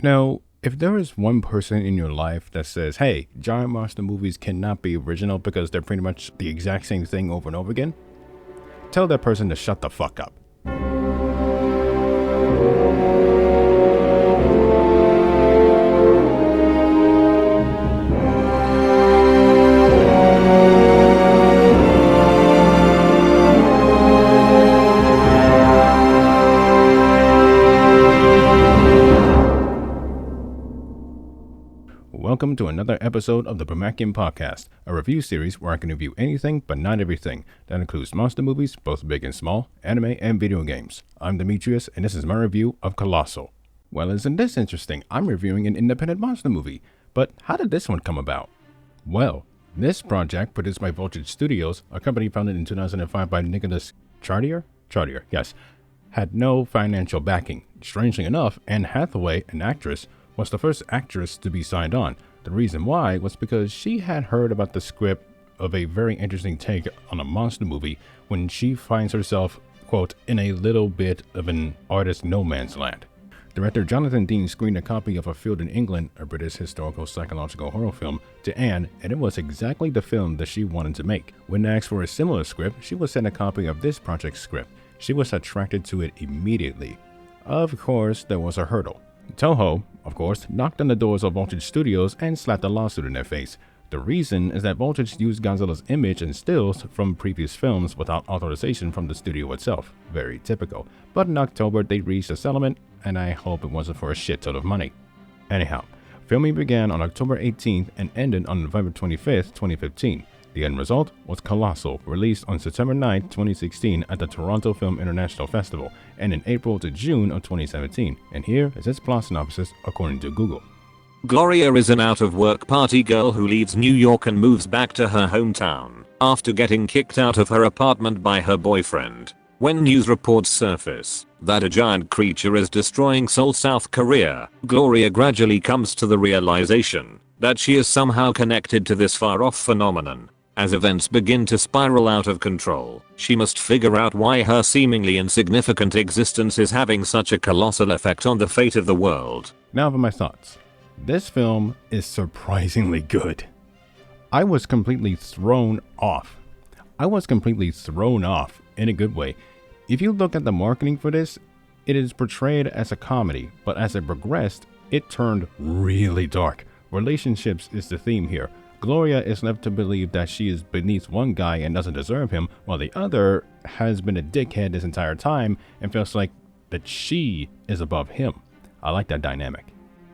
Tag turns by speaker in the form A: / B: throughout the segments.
A: If there is one person in your life that says, hey, giant monster movies cannot be original because they're pretty much the exact same thing over and over again, tell that person to shut the fuck up. Welcome to another episode of the Brumakian podcast, a review series where I can review anything but not everything. That includes monster movies, both big and small, anime, and video games. I'm Demetrius, and this is my review of Colossal. Well, isn't this interesting? I'm reviewing an independent monster movie, but how did this one come about? Well, this project, produced by Voltage Studios, a company founded in 2005 by Nicholas Chartier, yes, had no financial backing. Strangely enough, Anne Hathaway, an actress, was the first actress to be signed on. The reason why was because she had heard about the script of a very interesting take on a monster movie when she finds herself, quote, in a little bit of an artist no man's land. Director Jonathan Dean screened a copy of A Field in England, a British historical psychological horror film, to Anne, and it was exactly the film that she wanted to make. When asked for a similar script, she was sent a copy of this project's script. She was attracted to it immediately. Of course, there was a hurdle. Toho, of course, knocked on the doors of Voltage Studios and slapped a lawsuit in their face. The reason is that Voltage used Godzilla's image and stills from previous films without authorization from the studio itself. Very typical. But in October, they reached a settlement, and I hope it wasn't for a shit ton of money. Anyhow, filming began on October 18th and ended on November 25th, 2015. The end result was Colossal, released on September 9, 2016 at the Toronto Film International Festival, and in April to June of 2017. And here is its plot synopsis according to Google.
B: Gloria is an out-of-work party girl who leaves New York and moves back to her hometown after getting kicked out of her apartment by her boyfriend. When news reports surface that a giant creature is destroying Seoul, South Korea, Gloria gradually comes to the realization that she is somehow connected to this far-off phenomenon. As events begin to spiral out of control, she must figure out why her seemingly insignificant existence is having such a colossal effect on the fate of the world.
A: Now for my thoughts. This film is surprisingly good. I was completely thrown off. In a good way. If you look at the marketing for this, it is portrayed as a comedy, but as it progressed, it turned really dark. Relationships is the theme here. Gloria is left to believe that she is beneath one guy and doesn't deserve him, while the other has been a dickhead this entire time and feels like that she is above him. I like that dynamic.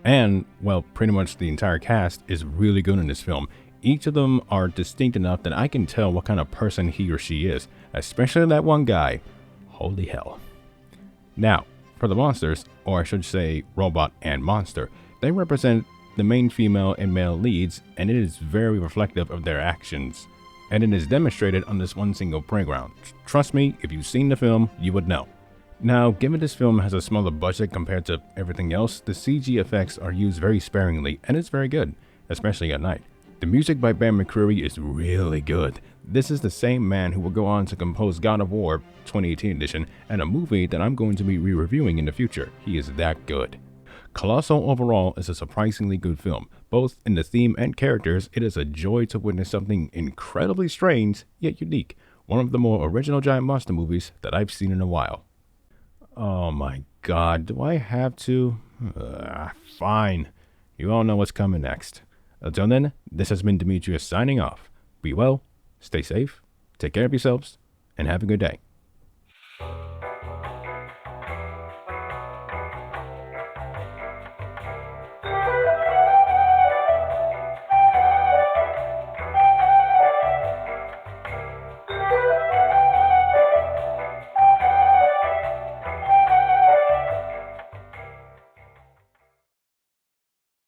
A: And, well, pretty much the entire cast is really good in this film. Each of them are distinct enough that I can tell what kind of person he or she is, especially that one guy. Holy hell. Now, for the monsters, or I should say robot and monster, they represent the main female and male leads, and it is very reflective of their actions. And it is demonstrated on this one single playground. Trust me, if you've seen the film, you would know. Now, given this film has a smaller budget compared to everything else, the CG effects are used very sparingly, and it's very good, especially at night. The music by Ben McCreary is really good. This is the same man who will go on to compose God of War 2018 edition and a movie that I'm going to be re-reviewing in the future. He is that good. Colossal overall is a surprisingly good film. Both in the theme and characters, it is a joy to witness something incredibly strange yet unique. One of the more original giant monster movies that I've seen in a while. Oh my god, do I have to? Fine. You all know what's coming next. Until then, this has been Demetrius signing off. Be well, stay safe, take care of yourselves, and have a good day.